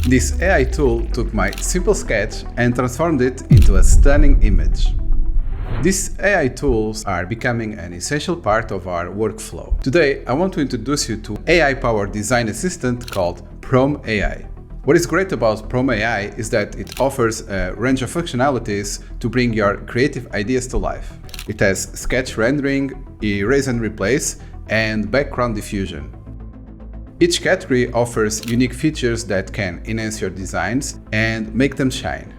This AI tool took my simple sketch and transformed it into a stunning image. These AI tools are becoming an essential part of our workflow. Today, I want to introduce you to an AI-powered design assistant called PromeAI. What is great about PromeAI is that it offers a range of functionalities to bring your creative ideas to life. It has sketch rendering, erase and replace, and background diffusion. Each category offers unique features that can enhance your designs and make them shine.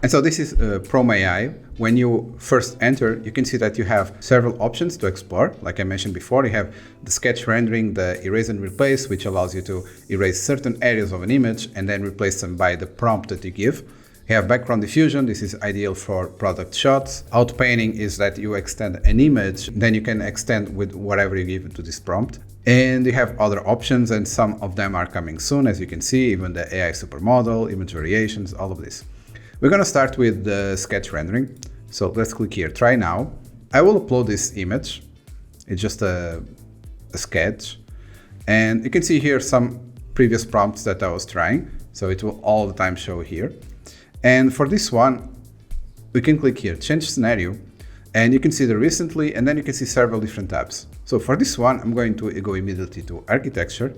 And so this is PromeAI. When you first enter, you can see that you have several options to explore. Like I mentioned before, you have the sketch rendering, the erase and replace, which allows you to erase certain areas of an image and then replace them by the prompt that you give. You have background diffusion. This is ideal for product shots. Outpainting is that you extend an image, then you can extend with whatever you give to this prompt. And you have other options, and some of them are coming soon, as you can see, even the AI supermodel, image variations, all of this. We're going to start with the sketch rendering. So let's click here, try now. I will upload this image. It's just a sketch. And you can see here some previous prompts that I was trying. So it will all the time show here. And for this one, we can click here, change scenario. And you can see the recently, and then you can see several different tabs. So for this one, I'm going to go immediately to architecture.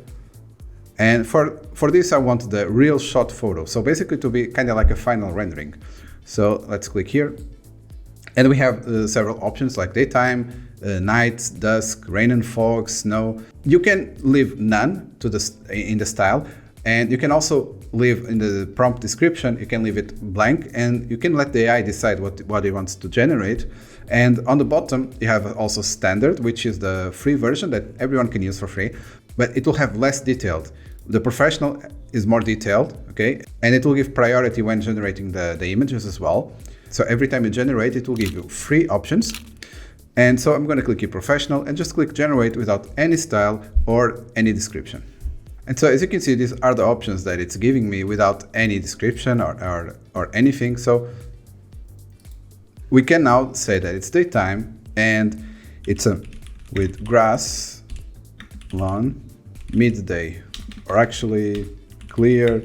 And for this, I want the real shot photo. So basically to be kind of like a final rendering. So let's click here. And we have several options like daytime, night, dusk, rain and fog, snow. You can leave none in the style. And you can also leave in the prompt description, you can leave it blank, and you can let the AI decide what it wants to generate. And on the bottom, you have also standard, which is the free version that everyone can use for free, but it will have less detailed. The professional is more detailed, okay? And it will give priority when generating the images as well. So every time you generate, it will give you free options. And so I'm going to click here professional and just click generate without any style or any description. And so as you can see, these are the options that it's giving me without any description or anything. So we can now say that it's daytime and it's with grass, lawn, midday, or actually clear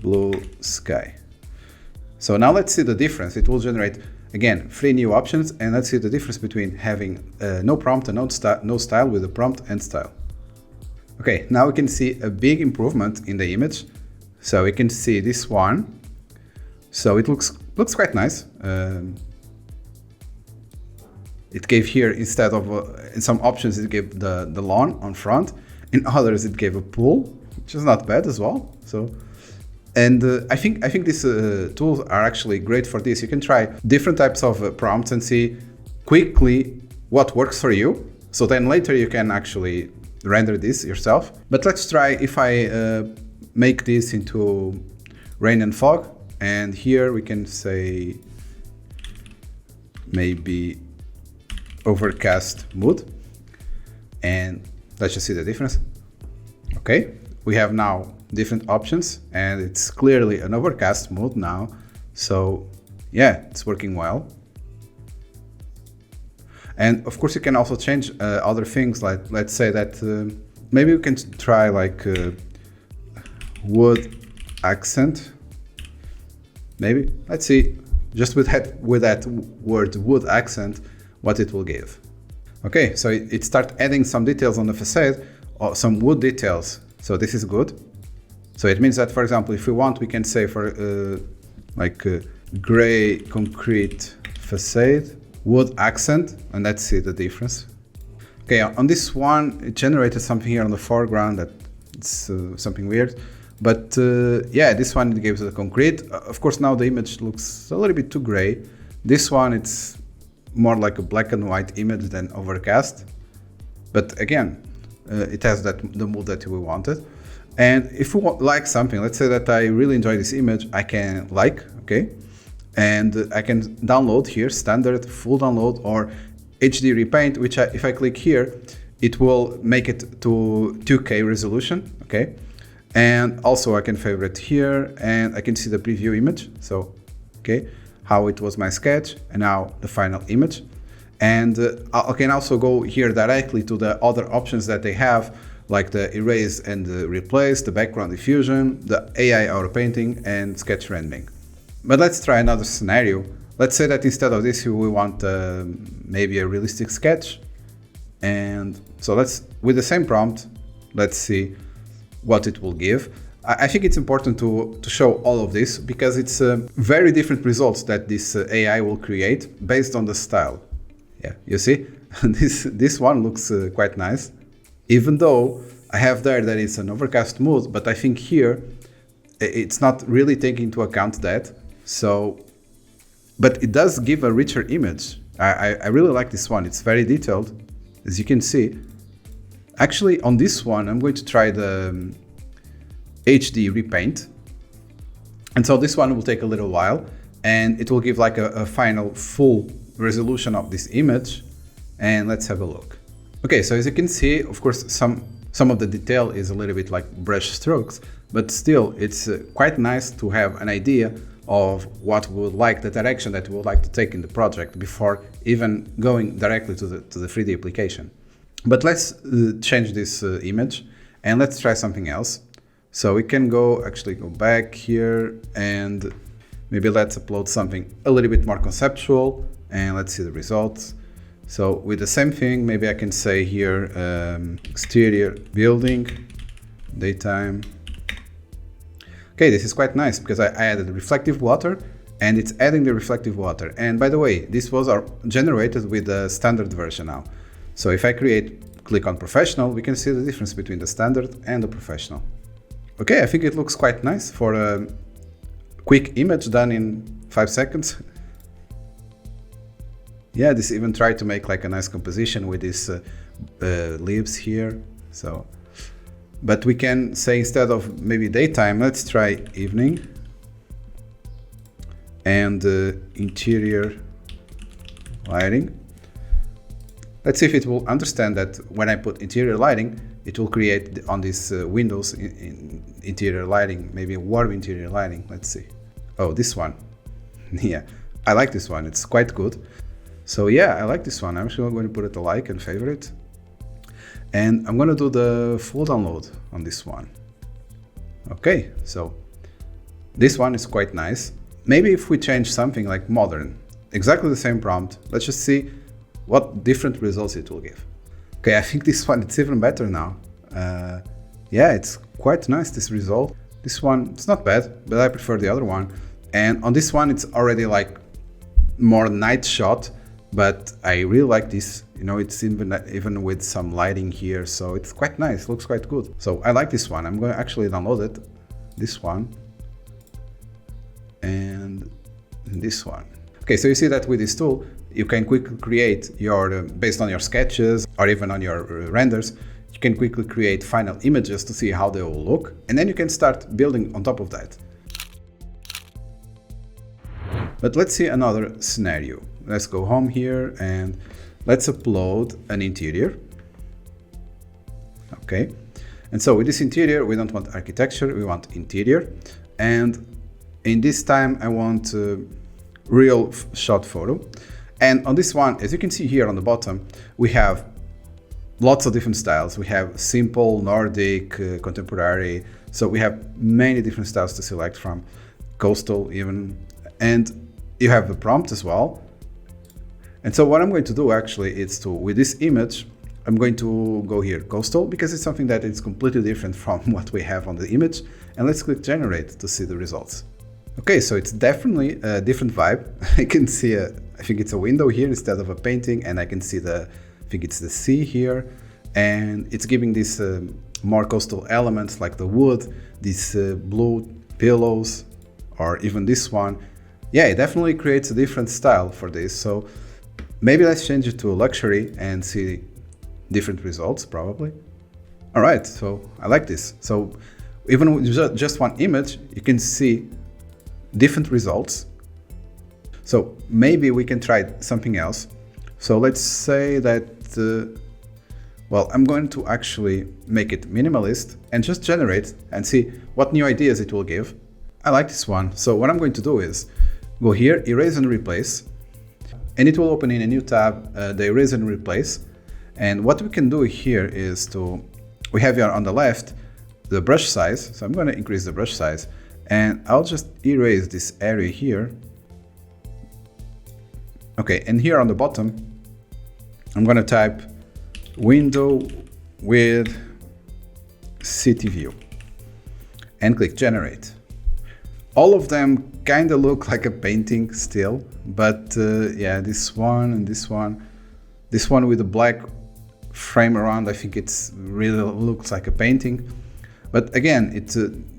blue sky. So now let's see the difference. It will generate, again, 3 new options, and let's see the difference between having no prompt and no style with a prompt and style. Okay, now we can see a big improvement in the image. So we can see this one. So it looks quite nice. It gave here, instead of in some options, it gave the lawn on front. In others, it gave a pool, which is not bad as well. So, and I think these tools are actually great for this. You can try different types of prompts and see quickly what works for you. So then later you can actually render this yourself. But let's try if I make this into rain and fog. And here we can say maybe overcast mood. And let's just see the difference. Okay, we have now different options and it's clearly an overcast mood now. So yeah, it's working well. And of course you can also change other things, like let's say that maybe we can try like wood accent. Maybe, let's see, just with that word wood accent, what it will give. Okay, so it starts adding some details on the facade, or some wood details. So this is good. So it means that, for example, if we want, we can say for gray concrete facade, wood accent, and let's see the difference. Okay, on this one, it generated something here on the foreground that it's something weird. But yeah, this one it gives the concrete. Of course, now the image looks a little bit too gray. This one, it's more like a black and white image than overcast. But again, it has the mood that we wanted. And if we like something, let's say that I really enjoy this image, I can okay? And I can download here, standard, full download, or HD repaint, which if I click here, it will make it to 2K resolution, okay? And also I can favorite here, and I can see the preview image. So, okay, how it was my sketch, and now the final image. And I can also go here directly to the other options that they have, like the erase and the replace, the background diffusion, the AI auto painting, and sketch rendering. But let's try another scenario. Let's say that instead of this, we want maybe a realistic sketch. And so with the same prompt, let's see what it will give. I think it's important to show all of this because it's very different results that this AI will create based on the style. Yeah, you see, this one looks quite nice, even though I have there that it's an overcast mood, but I think here it's not really taking into account that. So, but it does give a richer image. I really like this one. It's very detailed, as you can see. Actually, on this one, I'm going to try the HD repaint. And so this one will take a little while and it will give like a final full resolution of this image. And let's have a look. Okay, so as you can see, of course, some of the detail is a little bit like brush strokes, but still it's quite nice to have an idea of what we would like, the direction that we would like to take in the project before even going directly to the 3D application. But let's change this image and let's try something else. So we can go back here and maybe let's upload something a little bit more conceptual and let's see the results. So with the same thing, maybe I can say here, exterior building, daytime. Okay, this is quite nice because I added reflective water and it's adding the reflective water. And by the way, this was generated with the standard version now. So if I click on professional, we can see the difference between the standard and the professional. Okay, I think it looks quite nice for a quick image done in 5 seconds. Yeah, this even tried to make like a nice composition with these leaves here. So, but we can say instead of maybe daytime, let's try evening and interior lighting. Let's see if it will understand that when I put interior lighting, it will create on these windows in interior lighting, maybe a warm interior lighting. Let's see. Oh, this one. Yeah, I like this one. It's quite good. So yeah, I like this one. I'm actually going to put it a like and favorite. And I'm going to do the full download on this one. Okay, so this one is quite nice. Maybe if we change something like modern, exactly the same prompt, let's just see what different results it will give. Okay, I think this one, it's even better now. Yeah, it's quite nice, this result. This one, it's not bad, but I prefer the other one. And on this one, it's already like more night shot, but I really like this. You know, it's even with some lighting here, so it's quite nice, looks quite good. So I like this one. I'm going to actually download it, this one, and this one. Okay, so you see that with this tool, you can quickly create your, based on your sketches or even on your renders, you can quickly create final images to see how they will look. And then you can start building on top of that. But let's see another scenario. Let's go home here and let's upload an interior. Okay. And so with this interior, we don't want architecture, we want interior. And in this time, I want real shot photo. And on this one, as you can see here on the bottom, we have lots of different styles. We have simple, Nordic, contemporary. So we have many different styles to select from, coastal even. And you have the prompt as well. And so what I'm going to do actually is with this image, I'm going to go here, coastal, because it's something that is completely different from what we have on the image. And let's click generate to see the results. Okay, so it's definitely a different vibe. I can see I think it's a window here instead of a painting, and I can see I think it's the sea here, and it's giving these more coastal elements like the wood, these blue pillows, or even this one. Yeah, it definitely creates a different style for this. So maybe let's change it to luxury and see different results probably. All right, so I like this. So even with just one image, you can see different results. So maybe we can try something else. So let's say that, well, I'm going to actually make it minimalist and just generate and see what new ideas it will give. I like this one. So what I'm going to do is go here, erase and replace, and it will open in a new tab, the erase and replace. And what we can do here is to we have here on the left the brush size. So I'm going to increase the brush size, and I'll just erase this area here. Okay, and here on the bottom, I'm going to type window with city view and click generate. All of them kind of look like a painting still, but yeah, this one and this one with the black frame around, I think it's really looks like a painting. But again, it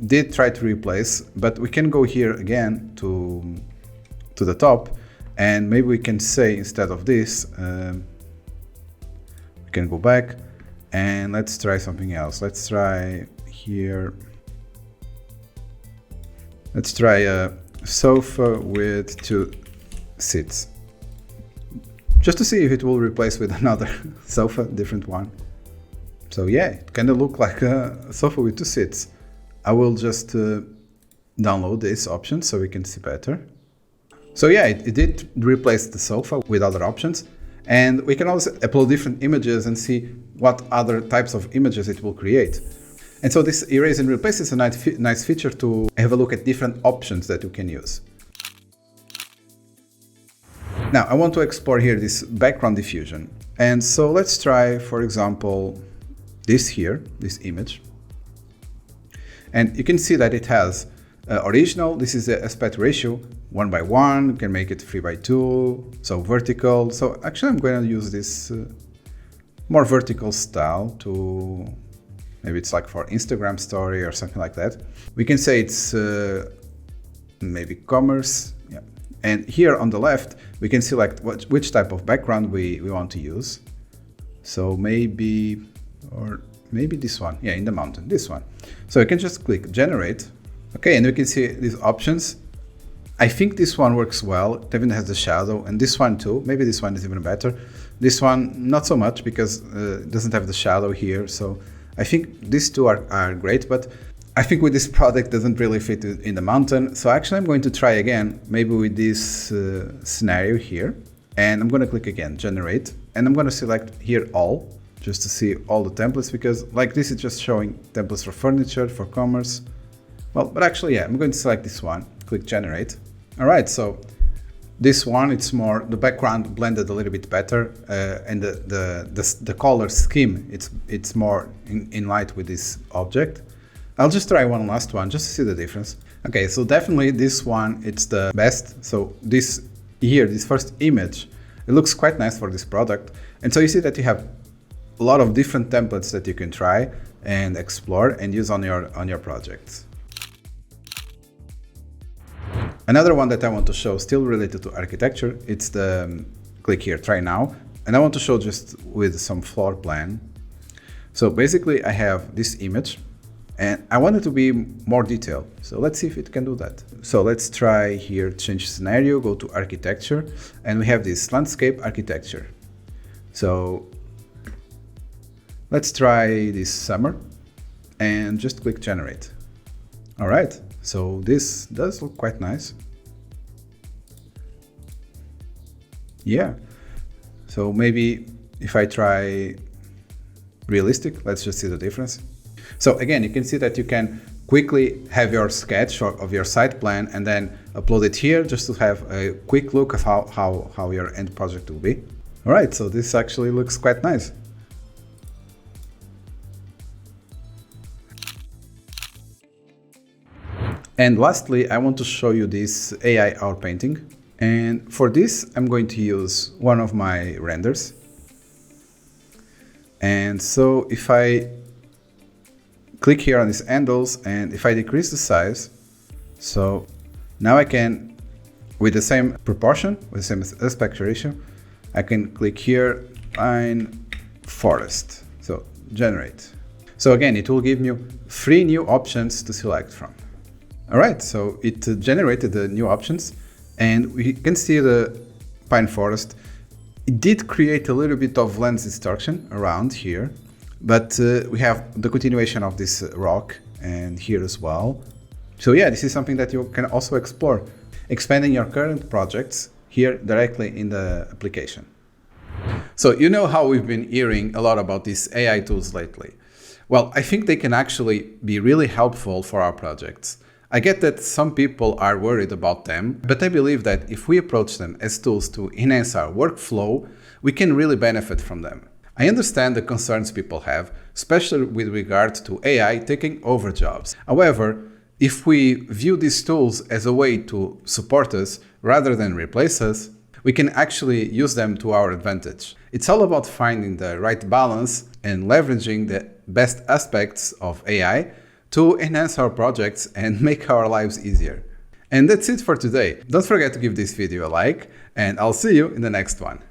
did try to replace, but we can go here again to the top, and maybe we can say instead of this, we can go back and let's try something else. Let's try here. Let's try a sofa with 2 seats, just to see if it will replace with another sofa, different one. So yeah, it kind of look like a sofa with 2 seats. I will just download this option so we can see better. So yeah, it did replace the sofa with other options, and we can also upload different images and see what other types of images it will create. And so this erase and replace is a nice feature to have a look at different options that you can use. Now I want to explore here this background diffusion. And so let's try, for example, this here, this image. And you can see that it has original, this is the aspect ratio, 1:1, you can make it 3:2, so vertical. So actually I'm going to use this more vertical style to, maybe it's like for Instagram story or something like that. We can say it's maybe commerce. Yeah. And here on the left, we can select which type of background we want to use. So maybe this one. Yeah, in the mountain, this one. So you can just click generate. Okay, and we can see these options. I think this one works well. It even has the shadow, and this one too. Maybe this one is even better. This one, not so much, because it doesn't have the shadow here. So I think these two are great, but I think with this product doesn't really fit in the mountain. So actually I'm going to try again, maybe with this scenario here. And I'm going to click again, generate. And I'm going to select here all, just to see all the templates, because like this is just showing templates for furniture, for commerce. Well, but actually, yeah, I'm going to select this one, click generate. All right, so this one, it's more, the background blended a little bit better, and the color scheme, it's more in line with this object. I'll just try one last one just to see the difference. Okay, so definitely this one, it's the best. So this here, this first image, it looks quite nice for this product. And so you see that you have a lot of different templates that you can try and explore and use on your projects. Another one that I want to show, still related to architecture, it's the click here, try now. And I want to show just with some floor plan. So basically I have this image and I want it to be more detailed. So let's see if it can do that. So let's try here, change scenario, go to architecture, and we have this landscape architecture. So let's try this summer and just click generate. All right. So this does look quite nice. Yeah. So maybe if I try realistic, let's just see the difference. So again, you can see that you can quickly have your sketch of your site plan and then upload it here just to have a quick look of how your end project will be. All right, so this actually looks quite nice. And lastly, I want to show you this AI hour painting. And for this, I'm going to use one of my renders. And so if I click here on these handles and if I decrease the size, so now I can, with the same proportion, with the same aspect ratio, I can click here, pine forest. So generate. So again, it will give me 3 new options to select from. All right, so it generated the new options and we can see the pine forest. It did create a little bit of lens distortion around here, but we have the continuation of this rock and here as well. So yeah, this is something that you can also explore, expanding your current projects here directly in the application. So you know how we've been hearing a lot about these AI tools lately. Well, I think they can actually be really helpful for our projects. I get that some people are worried about them, but I believe that if we approach them as tools to enhance our workflow, we can really benefit from them. I understand the concerns people have, especially with regard to AI taking over jobs. However, if we view these tools as a way to support us rather than replace us, we can actually use them to our advantage. It's all about finding the right balance and leveraging the best aspects of AI to enhance our projects and make our lives easier. And that's it for today. Don't forget to give this video a like, and I'll see you in the next one.